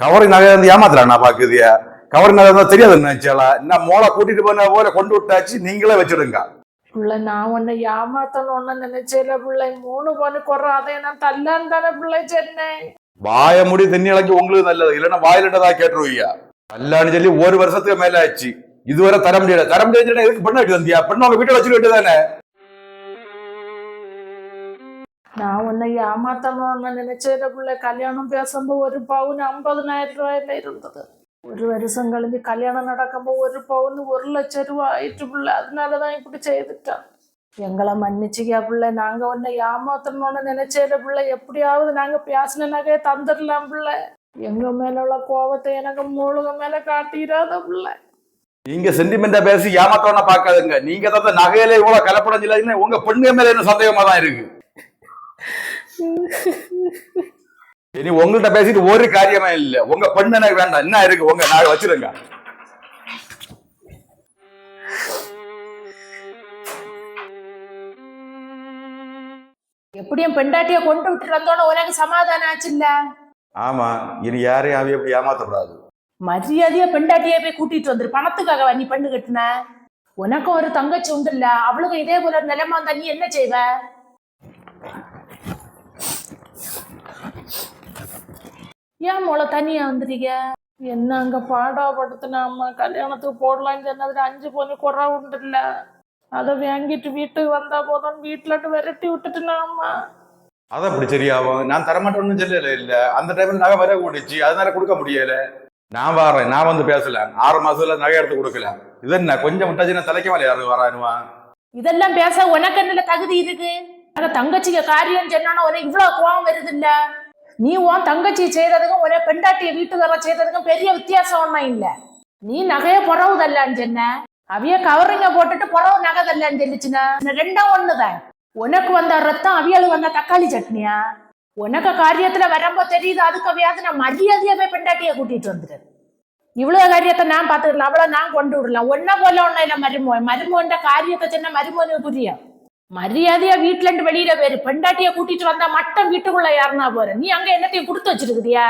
Covering நகை வந்து ஏமாத்துறாண்ணா பாக்குதியா? Covering நகை தான் தெரியாது நினைச்சாலா? என்ன மோளை கூட்டிட்டு போன போல கொண்டு விட்டாச்சு, நீங்களே வச்சிடுங்க. பிள்ளை நான் உன்னை ஏமாத்தணும்னு நினைச்சேல பிள்ளை. 3 பவுன் குறை, அதை நான் தல்லான்னு தானே பிள்ளை சொன்னேன். வாய முடி தண்ணி இളக்கி உங்களுக்கு நல்லது, இல்லைன்னா வாயிலிட்டதா கேட்டுருவியா? கல்லான்னு சொல்லி 1 வருஷத்துக்கு மேல ஆச்சு, இதுவரை தர முடியல. தர முடியாது எதுக்கு பெண்ணாட்டி வந்தியா? பெண்ணு உங்க வீட்டை வச்சுட்டு தானே. நான் உன்னை ஏமாத்தணும்னு நினைச்சேல பிள்ளை. கல்யாணம் பேசும்போது 1 பவுன் 50,000 ரூபாயில இருந்தது. 1 வருஷம் கழிஞ்சு கல்யாணம் நடக்கும்போது 1 பவுன் 1,00,000 ரூபாய் ஆயிட்டு பிள்ளை. அதனாலதான் இப்படி செய்துட்டான். எங்களை மன்னிச்சுக்கா பிள்ளை. நாங்க உன்னை ஏமாத்தணும்னு நினைச்சேல பிள்ளை. எப்படியாவது நாங்க பேசின நகையை தந்துடலாம் பிள்ளை. எங்க மேல உள்ள கோபத்தை எனக்கு மூழுக மேல காட்டிடாத பிள்ளை. நீங்க சென்டிமெண்டா பேசி ஏமாத்தோன்னா பாக்காதுங்க. நீங்க தந்த நகையில இவ்வளவு கலப்படம் உங்க பெண்ணு மேல என்ன சந்தேகமா தான் இருக்கு. இனி உங்கள்கிட்ட பேசிட்டு ஒரு காரியமே இல்ல. உங்க பெண்ணு எனக்கு வேண்டாம். என்ன இருக்கு உங்க நகை வச்சிருங்க. எப்படியும் பெண்டாட்டிய கொண்டு விட்டு வந்தோன்னு உனக்கு சமாதானம் ஆச்சு இல்ல? ஆமா, இனி யாரையும் அவைய எப்படி ஏமாத்தக்கூடாது. மரியாதையா பெண்டாட்டியே போய் கூட்டிட்டு வந்துரு. பணத்துக்காக நீ பெண்ணு கட்டின. உனக்கும் ஒரு தங்கச்சி உண்டு இல்ல? அவளுக்கும் இதே போல நிலைமை வந்தா நீ என்ன செய்வ? ஏன் மோளை தனியா வந்துருக்க? என்ன அங்க பாடாப்படுத்தின அம்மா. கல்யாணத்துக்கு போடலான்னு சொன்னதுல 5 பவுன் குறை உண்டு இல்ல? அதை வாங்கிட்டு வீட்டுக்கு வந்தா போதும் வீட்டுல விரட்டி விட்டுட்டுனா அம்மா. அதான் அப்படி சரியாவும். நான் தரமாட்டேன்னு சொல்லல. இல்ல அந்த டைம்ல நகை வர கூடிச்சு, அதனால கொடுக்க முடியல. நான் வரேன், நான் வந்து பேசலாம். 6 மாசத்துல நகை எடுத்து கொடுக்கலாம். இது என்ன கொஞ்சம் விட்டாச்சுன்னா தலைக்க மேல யாரு வரானுவான்? இதெல்லாம் பேச உனக்கு என்ன தகுதி இருக்கு? ஆனா தங்கச்சிக்கு காரியம் சொன்னா உனக்கு இவ்வளவு கோவம் வருது இல்ல? நீ உன் தங்கச்சி செய்யறதுக்கும் ஒரே பெண்டாட்டிய வீட்டுக்கார செய்யறதுக்கும் பெரிய வித்தியாசம் ஒன்னும் இல்ல. நீ நகைய புறவுதல்லான்னு சொன்ன, அவைய கவரிங்க போட்டுட்டு புறவு நகைதல்லான்னு சொல்லிச்சுன்னா ரெண்டும் ஒண்ணுதான். உனக்கு வந்த ரத்தம் அவியலு வந்த தக்காளி சட்னியா? உனக்கு காரியத்துல வரம்போ தெரியுது. அதுக்கு அவையாவது நான் மரியாதையாவே பெண்டாட்டிய கூட்டிட்டு வந்துடு. இவ்வளவு காரியத்தை நான் பாத்துக்கலாம், அவ்வளவு நான் கொண்டு விடலாம். ஒன்ன போல ஒன்னும் இல்ல. மருமோன்ற காரியத்தை சொன்ன மருமோனுக்கு புரியும். மரியாதையா வீட்டுல இருந்து வெளியில போயிரு. பெண்டாட்டிய கூட்டிட்டு வந்தா மட்டும் வீட்டுக்குள்ள யாருன்னா போற. நீ அங்க என்னத்தையும் கொடுத்து வச்சிருக்கிறியா?